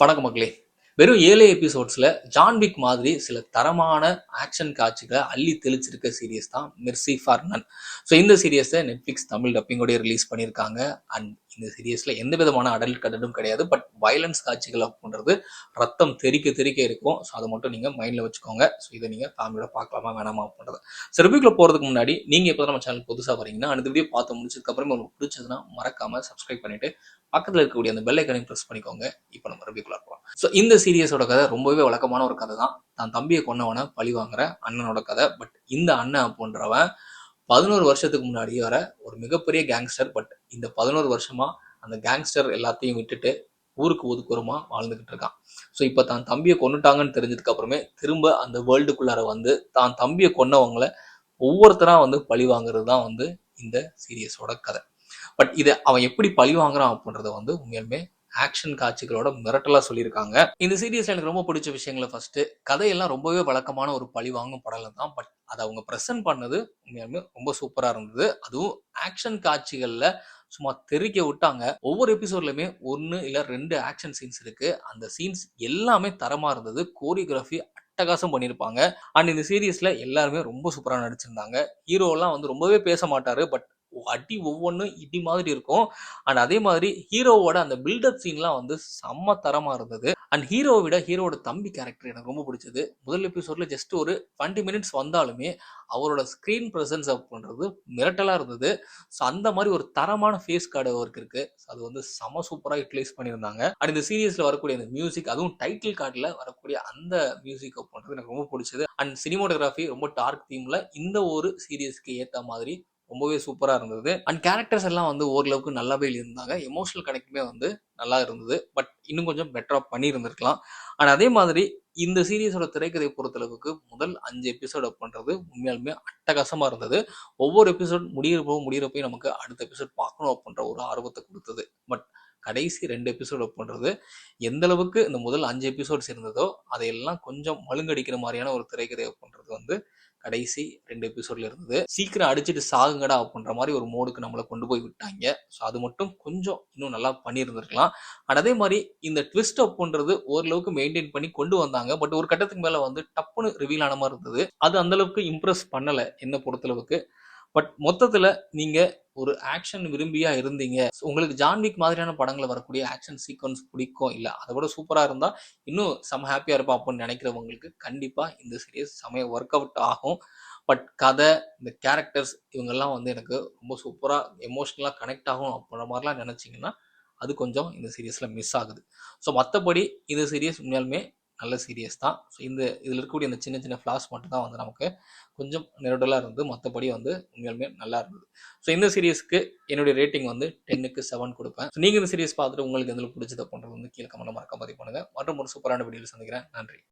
வணக்கம் மக்களே. வெறும் 7 எபிசோட்ஸ்ல ஜான் விக் மாதிரி சில தரமான ஆக்ஷன் காட்சிகளை அள்ளி தெளிச்சிருக்க சீரியஸ் தான் மெர்சி ஃபார் நன். ஸோ இந்த சீரியஸை நெட்ஃப்ளிக்ஸ் தமிழ் டப்பிங்கோடய ரிலீஸ் பண்ணியிருக்காங்க. அண்ட் இந்த சீரியஸ்ல எந்த விதமான அடல்ட் கண்டனும் கிடையாது. பட் வயலன்ஸ் காட்சிகள் அப்படின்றது ரத்தம் தெறிக்க தெறிக்க இருக்கும். ஸோ அதை மட்டும் நீங்கள் மைண்டில் வச்சுக்கோங்க. ஸோ இதை நீங்கள் ஃபேமிலியோட பார்க்கலாமா வேணாமா அப்படின்றது. ஸோ ரிவ்யூக்குள்ள போகிறதுக்கு முன்னாடி நீங்கள் இப்போ நம்ம சேனல் புதுசாக வரீங்கன்னா அந்த வீடியோ பார்த்து முடிச்சதுக்கப்புறம் உங்களுக்கு பிடிச்சதுன்னா மறக்காமல் சப்ஸ்கிரைப் பண்ணிட்டு பக்கத்தில் இருக்கக்கூடிய அந்த பெல் ஐக்கனையும் ப்ரெஸ் பண்ணிக்கோங்க. இப்போ நம்ம ரிவ்யூக்குள்ள போகலாம். ஸோ இந்த சீரியஸோட கதை ரொம்பவே வழக்கமான ஒரு கதை தான். தான் தம்பியை கொன்னவனை பழி வாங்குற அண்ணனோட கதை. பட் இந்த அண்ணன் அப்படின்றவன் 11 வருஷத்துக்கு முன்னாடி வர ஒரு மிகப்பெரிய கேங்ஸ்டர். பட் இந்த 11 வருஷமா அந்த கேங்ஸ்டர் எல்லாத்தையும் விட்டுட்டு ஊருக்கு ஒதுக்குறமா வாழ்ந்துகிட்டு இருக்கான். ஸோ இப்போ தான் தம்பியை கொண்டுட்டாங்கன்னு தெரிஞ்சதுக்கு அப்புறமே திரும்ப அந்த வேர்ல்டுக்குள்ளார வந்து தான் தம்பியை கொன்னவங்களை ஒவ்வொருத்தரா வந்து பழி வாங்குறது தான் வந்து இந்த சீரியஸோட கதை. பட் இதை அவன் எப்படி பழி வாங்குறான் அப்படின்றத வந்து உண்மையுமே ஆக்ஷன் காட்சிகளோட மிரட்டலா சொல்லியிருக்காங்க. இந்த சீரியஸ்ல எனக்கு ரொம்ப பிடிச்ச விஷயங்கள ஃபர்ஸ்ட் கதையெல்லாம் ரொம்பவே வழக்கமான ஒரு பழி வாங்கும் படம் தான். பட் அதை அவங்க பிரசன்ட் பண்ணது உண்மையுமே ரொம்ப சூப்பரா இருந்தது. அதுவும் ஆக்ஷன் காட்சிகள்ல சும்மா தெறிக்க விட்டாங்க. ஒவ்வொரு எபிசோட்லயுமே 1 இல்ல 2 ஆக்ஷன் சீன்ஸ் இருக்கு. அந்த சீன்ஸ் எல்லாமே தரமா இருந்தது. கோரியோகிராஃபி அட்டகாசம் பண்ணியிருப்பாங்க. அண்ட் இந்த சீரியஸ்ல எல்லாருமே ரொம்ப சூப்பரா நடிச்சிருந்தாங்க. ஹீரோலாம் வந்து ரொம்பவே பேச மாட்டாரு. பட் அடி ஒவ்வொன்றும் இடி மாதிரி இருக்கும். அண்ட் அதே மாதிரி ஹீரோவோட அந்த பில்டப் சீன்லாம் வந்து செம்ம தரமா இருந்தது. அண்ட் ஹீரோவை விட ஹீரோவோட தம்பி கேரக்டர் எனக்கு ரொம்ப பிடிச்சது. முதல் எபிசோட்ல ஜஸ்ட் ஒரு 20 மினிட்ஸ் வந்தாலுமே அவரோட ஸ்கிரீன் பிரசன்ஸ் அப்படின்றது மிரட்டலா இருந்தது. ஸோ அந்த மாதிரி ஒரு தரமான ஃபேஸ் கார்டு அவருக்கு இருக்கு. அது வந்து செம சூப்பரா யூட்டிலைஸ் பண்ணியிருந்தாங்க. அண்ட் இந்த சீரியஸ்ல வரக்கூடிய அந்த மியூசிக், அதுவும் டைட்டில் கார்டில் வரக்கூடிய அந்த மியூசிக் அப்படின்றது எனக்கு ரொம்ப பிடிச்சது. அண்ட் சினிமோட்டோகிராஃபி ரொம்ப டார்க் தீம்ல இந்த ஒரு சீரியஸ்க்கு ஏற்ற மாதிரி ரொம்பவே சூப்பரா இருந்தது. அண்ட் கேரக்டர்ஸ் எல்லாம் வந்து ஓரளவுக்கு நல்லாவே இருந்தாங்க. எமோஷனல் கனெக்டுமே வந்து நல்லா இருந்தது. பட் இன்னும் கொஞ்சம் பெட்டரா பண்ணி இருந்திருக்கலாம். அண்ட் அதே மாதிரி இந்த சீரியஸோட திரைக்கதை பொறுத்தளவுக்கு முதல் 5 எபிசோட் அப்படின்றது உண்மையாலுமே அட்டகாசமா இருந்தது. ஒவ்வொரு எபிசோட் முடியிறப்போ நமக்கு அடுத்த எபிசோட் பார்க்கணும் அப்படின்ற ஒரு ஆர்வத்தை கொடுத்தது. பட் கடைசி 2 எபிசோட் அப்படின்றது எந்த அளவுக்கு இந்த முதல் 5 எபிசோட்ஸ் இருந்ததோ அதையெல்லாம் கொஞ்சம் மழுங்கடிக்கிற மாதிரியான ஒரு திரைக்கதை அப்படின்றது வந்து கடைசி 2 எபிசோட்ல இருந்தது. சீக்கிரம் அடிச்சுட்டு சாகுங்கடா அப்படின்ற மாதிரி ஒரு மோடுக்கு நம்மளை கொண்டு போய் விட்டாங்க. ஸோ அது மட்டும் கொஞ்சம் இன்னும் நல்லா பண்ணியிருந்திருக்கலாம். அண்ட் அதே மாதிரி இந்த ட்விஸ்ட் அப்படின்றது ஓரளவுக்கு மெயின்டைன் பண்ணி கொண்டு வந்தாங்க. பட் ஒரு கட்டத்துக்கு மேல வந்து டப்புன்னு ரிவீல் ஆன மாதிரி இருந்தது. அது அந்த அளவுக்கு இம்ப்ரெஸ் பண்ணல என்ன பொறுத்தளவுக்கு. பட் மொத்தத்துல நீங்க ஒரு ஆக்ஷன் விரும்பியா இருந்தீங்க, உங்களுக்கு ஜான் விக் மாதிரியான படங்களை வரக்கூடிய ஆக்ஷன் சீக்வன்ஸ் பிடிக்கும், இல்ல அதை விட சூப்பரா இருந்தா இன்னும் செம ஹாப்பியா இருப்போம் அப்படின்னு நினைக்கிறவங்களுக்கு கண்டிப்பா இந்த சீரியஸ் செமைய ஒர்க் அவுட் ஆகும். பட் கதை, இந்த கேரக்டர்ஸ் இவங்கெல்லாம் வந்து எனக்கு ரொம்ப சூப்பரா எமோஷனலா கனெக்ட் ஆகும் அப்படின்ற மாதிரிலாம் நினைச்சீங்கன்னா அது கொஞ்சம் இந்த சீரியஸ்ல மிஸ் ஆகுது. ஸோ மற்றபடி இந்த சீரியஸ் உண்மையாலுமே நல்ல சீரியஸ் தான். ஸோ இதில் இருக்கக்கூடிய அந்த சின்ன சின்ன ஃப்ளாஸ் மட்டும் தான் வந்து நமக்கு கொஞ்சம் நெருடலாக இருந்தது. மற்றபடி வந்து உண்மையாலுமே நல்லா இருந்தது. ஸோ இந்த சீரியஸ்க்கு என்னுடைய ரேட்டிங் வந்து 10க்கு 7 கொடுப்பேன். ஸோ நீங்கள் இந்த சீரியஸ் பார்த்துட்டு உங்களுக்கு எதில் பிடிச்சது அப்படின்றது வந்து கீழே கமெண்ட்ல மறக்காம பதிவு பண்ணுங்க. மற்றும் ஒரு சூப்பரான வீடியோவில் சந்திக்கிறேன். நன்றி.